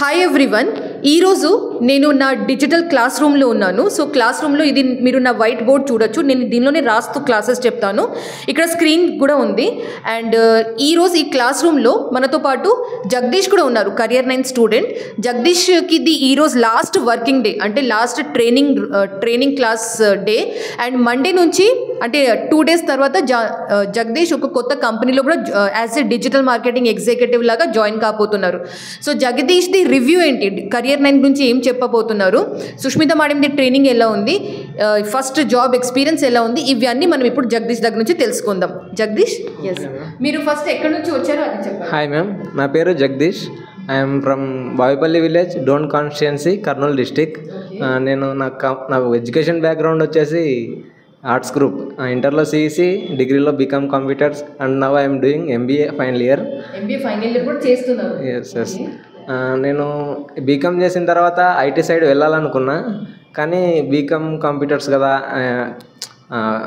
Hi everyone, ఈరోజు నేను నా డిజిటల్ క్లాస్ రూమ్లో ఉన్నాను. సో క్లాస్ రూమ్లో ఇది మీరు నా వైట్ బోర్డ్ చూడొచ్చు. నేను దీనిలోనే రాస్తూ క్లాసెస్ చెప్తాను. ఇక్కడ స్క్రీన్ కూడా ఉంది. అండ్ ఈరోజు ఈ క్లాస్ రూమ్లో మనతో పాటు జగదీష్ కూడా ఉన్నారు, Career 9 స్టూడెంట్. జగదీష్కి ఇది ఈరోజు లాస్ట్ వర్కింగ్ డే, అంటే last training class day. And Monday నుంచి అంటే 2 days తర్వాత జగదీష్ ఒక కొత్త కంపెనీలో కూడా as a digital marketing executive లాగా జాయిన్ కాబోతున్నారు. సో జగదీష్ ది రివ్యూ ఏంటి, Career 9 గురించి ఏం చెప్పబోతున్నారు, సుష్మిత మేడంది ట్రైనింగ్ ఎలా ఉంది, ఫస్ట్ జాబ్ ఎక్స్పీరియన్స్ ఎలా ఉంది, ఇవన్నీ మనం ఇప్పుడు జగదీష్ దగ్గర నుంచి తెలుసుకుందాం. జగదీష్, ఎస్, మీరు ఫస్ట్ ఎక్కడి నుంచి వచ్చారో అది చెప్పండి. హాయ్ మ్యామ్, నా పేరు Jagadish. I'm from Bavipalli village, Dhone constituency, Kurnool district. నేను నా ఎడ్యుకేషన్ బ్యాక్గ్రౌండ్ వచ్చేసి ఆర్ట్స్ గ్రూప్. ఇంటర్లో సిఈసి, డిగ్రీలో BCom computers, and now I'm doing MBA final year. కూడా చేస్తున్నారు? Yes yes. నేను బీకామ్ చేసిన తర్వాత ఐటీ సైడ్ వెళ్ళాలనుకున్నా, కానీ బీకామ్ కంప్యూటర్స్ కదా,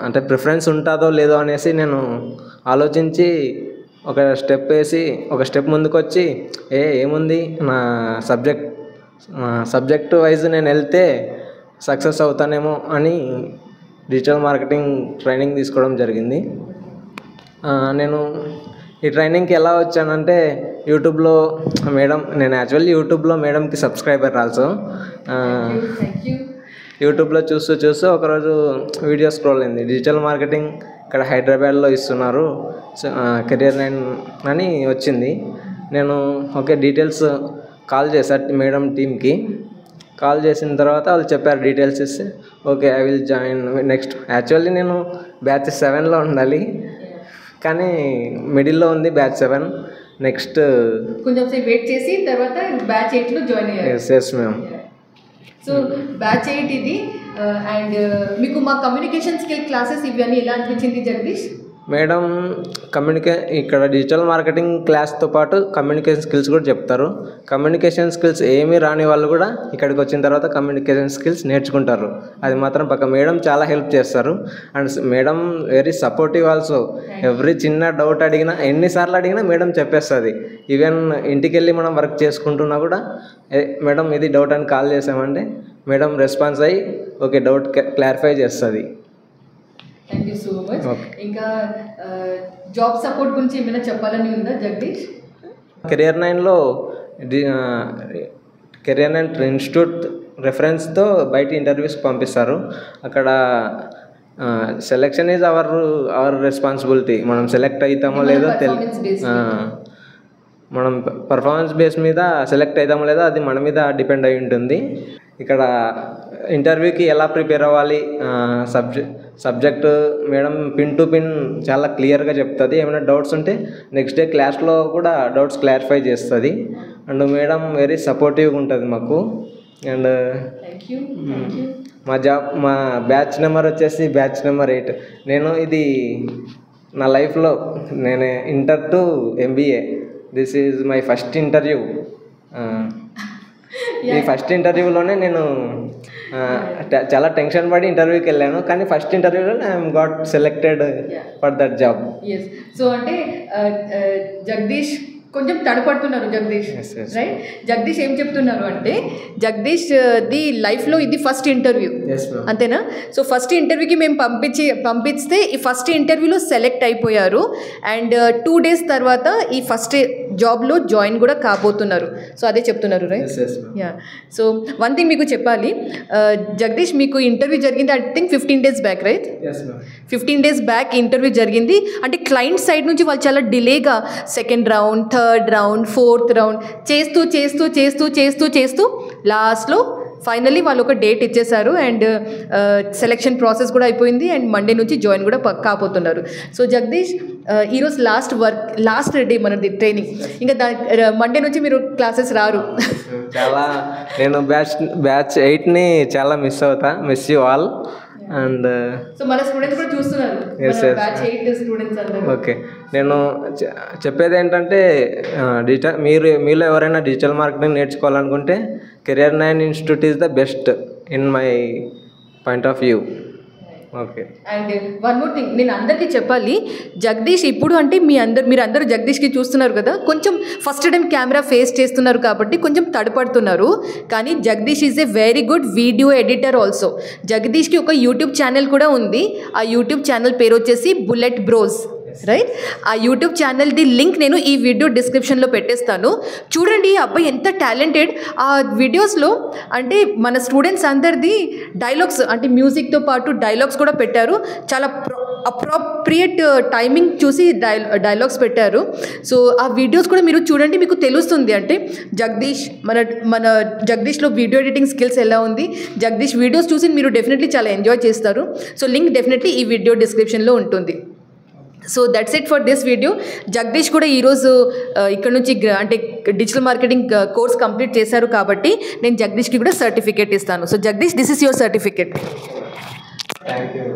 అంటే ప్రిఫరెన్స్ ఉంటుందో లేదో అనేసి నేను ఆలోచించి ఒక స్టెప్ ముందుకు వచ్చి ఏముంది నా సబ్జెక్ట్ వైజ్ నేను వెళ్తే సక్సెస్ అవుతానేమో అని డిజిటల్ మార్కెటింగ్ ట్రైనింగ్ తీసుకోవడం జరిగింది. నేను ఈ ట్రైనింగ్కి ఎలా వచ్చానంటే యూట్యూబ్లో నేను యాక్చువల్లీ యూట్యూబ్లో మేడంకి సబ్స్క్రైబర్ ఆల్సో. యూట్యూబ్లో చూస్తూ ఒకరోజు వీడియో స్క్రోల్ అయింది, డిజిటల్ మార్కెటింగ్ ఇక్కడ హైదరాబాద్లో ఇస్తున్నారు, Career 9 అని వచ్చింది. నేను ఓకే డీటెయిల్స్ కాల్ చేశాను మేడం టీమ్కి. కాల్ చేసిన తర్వాత వాళ్ళు చెప్పారు డీటెయిల్స్ ఇస్తే okay I will join next. Actually నేను బ్యాచ్ 7లో ఉండాలి, కానీ మిడిల్లో ఉంది బ్యాచ్ 7. నెక్స్ట్ కొంచెం సేపు వెయిట్ చేసి తర్వాత బ్యాచ్ 8లో జాయిన్ అయ్యారు. Yes ma'am. సో బ్యాచ్ 8 ఇది. అండ్ మీకు మా కమ్యూనికేషన్ స్కిల్ క్లాసెస్ ఇవన్నీ ఎలా అనిపించింది జగదీష్? మేడం ఇక్కడ డిజిటల్ మార్కెటింగ్ క్లాస్తో పాటు కమ్యూనికేషన్ స్కిల్స్ కూడా చెప్తారు. కమ్యూనికేషన్ స్కిల్స్ ఏమీ రాని వాళ్ళు కూడా ఇక్కడికి వచ్చిన తర్వాత కమ్యూనికేషన్ స్కిల్స్ నేర్చుకుంటారు. అది మాత్రం పక్క. మేడం చాలా హెల్ప్ చేస్తారు. And madam very supportive also. Every చిన్న డౌట్ అడిగినా, ఎన్నిసార్లు అడిగినా మేడం చెప్పేస్తుంది. ఈవెన్ ఇంటికి వెళ్ళి మనం వర్క్ చేసుకుంటున్నా కూడా మేడం ఇది డౌట్ అని కాల్ చేసామంటే మేడం రెస్పాన్స్ అయ్యి ఓకే డౌట్ క్లారిఫై చేస్తుంది. Thank you so much. ఇంకా జాబ్ సపోర్ట్ గురించి ఏమైనా చెప్పాలని ఉందా జగదీష్? Career 9లో Career 9 ఇన్స్టిట్యూట్ రెఫరెన్స్తో బయట ఇంటర్వ్యూస్కి పంపిస్తారు. అక్కడ సెలెక్షన్ ఈజ్ అవర్ రెస్పాన్సిబిలిటీ. మనం సెలెక్ట్ అవుతామో లేదో మనం పర్ఫార్మెన్స్ బేస్ మీద సెలెక్ట్ అవుతామో లేదో అది మన మీద డిపెండ్ అయి ఉంటుంది. ఇక్కడ ఇంటర్వ్యూకి ఎలా ప్రిపేర్ అవ్వాలి, subject madam pin to pin చాలా క్లియర్గా చెప్తుంది. ఏమైనా డౌట్స్ ఉంటే నెక్స్ట్ డే క్లాస్లో కూడా డౌట్స్ క్లారిఫై చేస్తుంది. అండ్ మేడం వెరీ సపోర్టివ్గా ఉంటుంది మాకు. అండ్ మా బ్యాచ్ నెంబర్ వచ్చేసి బ్యాచ్ నెంబర్ 8. నేను ఇది నా లైఫ్లో నేను inter to MBA, this is my first interview. ఈ ఫస్ట్ ఇంటర్వ్యూలోనే నేను చాలా టెన్షన్ పడి ఇంటర్వ్యూకి వెళ్ళాను, కానీ ఫస్ట్ ఇంటర్వ్యూలో I'm got selected for that job. So అంటే జగదీష్ కొంచెం తడపడుతున్నారు జగదీష్, రైట్? జగదీష్ ఏం చెప్తున్నారు అంటే జగదీష్ ది లైఫ్లో ఇది ఫస్ట్ ఇంటర్వ్యూ, అంతేనా? సో ఫస్ట్ ఇంటర్వ్యూకి మేము పంపిస్తే ఈ ఫస్ట్ ఇంటర్వ్యూలో సెలెక్ట్ అయిపోయారు. అండ్ 2 days తర్వాత ఈ ఫస్ట్ జాబ్లో జాయిన్ కూడా కాబోతున్నారు. సో అదే చెప్తున్నారు, right? Yeah. So one thing మీకు చెప్పాలి జగదీష్, మీకు ఇంటర్వ్యూ జరిగింది I think 15 days back, right? 15 days back interview జరిగింది. అంటే క్లయింట్ సైడ్ నుంచి వాళ్ళు చాలా డిలేగా 2nd round, 3rd round, 4th round చేస్తూ లాస్ట్లో ఫైనల్లీ వాళ్ళు ఒక డేట్ ఇచ్చేశారు. అండ్ సెలెక్షన్ ప్రాసెస్ కూడా అయిపోయింది. అండ్ మండే నుంచి జాయిన్ కూడా కాబోతున్నారు. సో జగదీష్, ఈరోజు లాస్ట్ డే మనది ట్రైనింగ్. ఇంకా మండే నుంచి మీరు క్లాసెస్ రారు. చాలా నేను బ్యాచ్ 8ని చాలా miss you all. And so మన స్టూడెంట్స్ కూడా చూస్తున్నారు, బ్యాచ్ 8 స్టూడెంట్స్ అందరూ. ఓకే, నేను చెప్పేది ఏంటంటే మీలో ఎవరైనా డిజిటల్ మార్కెటింగ్ నేర్చుకోవాలనుకుంటే Career 9 institute is the best in my point of view. Okay. And one more thing నేను అందరికీ చెప్పాలి, జగదీష్ ఇప్పుడు అంటే మీరందరూ జగదీష్కి చూస్తున్నారు కదా, కొంచెం ఫస్ట్ టైం కెమెరా ఫేస్ చేస్తున్నారు కాబట్టి కొంచెం తడపడుతున్నారు. కానీ Jagadish is a very good video editor also. జగదీష్కి ఒక యూట్యూబ్ ఛానల్ కూడా ఉంది. ఆ యూట్యూబ్ ఛానల్ పేరు వచ్చేసి బుల్లెట్ బ్రోస్, రైట్? ఆ యూట్యూబ్ ఛానల్ది లింక్ నేను ఈ వీడియో డిస్క్రిప్షన్లో పెట్టేస్తాను. చూడండి ఈ అబ్బాయి ఎంత టాలెంటెడ్. ఆ వీడియోస్లో అంటే మన స్టూడెంట్స్ అందరిది డైలాగ్స్ అంటే మ్యూజిక్తో పాటు డైలాగ్స్ కూడా పెట్టారు. చాలా అప్రోప్రియేట్ టైమింగ్ చూసి డైలాగ్స్ పెట్టారు. సో ఆ వీడియోస్ కూడా మీరు చూడండి, మీకు తెలుస్తుంది అంటే జగదీష్ మన జగదీష్లో వీడియో ఎడిటింగ్ స్కిల్స్ ఎలా ఉంది. జగదీష్ వీడియోస్ చూసి మీరు డెఫినెట్లీ చాలా ఎంజాయ్ చేస్తారు. సో లింక్ డెఫినెట్లీ ఈ వీడియో డిస్క్రిప్షన్లో ఉంటుంది. So that's it for this video. Jagadish కూడా ఈరోజు ఇక్కడ నుంచి అంటే డిజిటల్ మార్కెటింగ్ కోర్స్ కంప్లీట్ చేశారు కాబట్టి నేను జగదీష్కి కూడా సర్టిఫికేట్ ఇస్తాను. So Jagadish, this is your certificate. Thank you.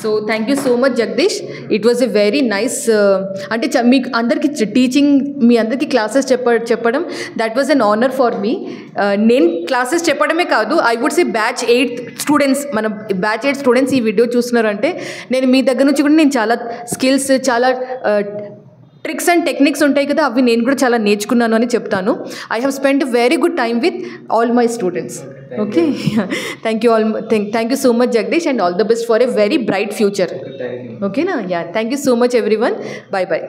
So thank you so much Jagadish. It was a very nice అంటే మీకు అందరికీ టీచింగ్, మీ అందరికీ క్లాసెస్ చెప్పడం that was an honour for me. నేను క్లాసెస్ చెప్పడమే కాదు, I would say batch 8 students, మన బ్యాచ్ 8 స్టూడెంట్స్ ఈ వీడియో చూస్తున్నారంటే నేను మీ దగ్గర నుంచి కూడా నేను చాలా స్కిల్స్, చాలా ట్రిక్స్ అండ్ టెక్నిక్స్ ఉంటాయి కదా, అవి నేను కూడా చాలా నేర్చుకున్నాను అని చెప్తాను. I have spend very good time with all my students. Okay, thank you so much Jagadish and all the best for a very bright future. ఓకేనా? Yeah, thank you so much everyone. Bye by.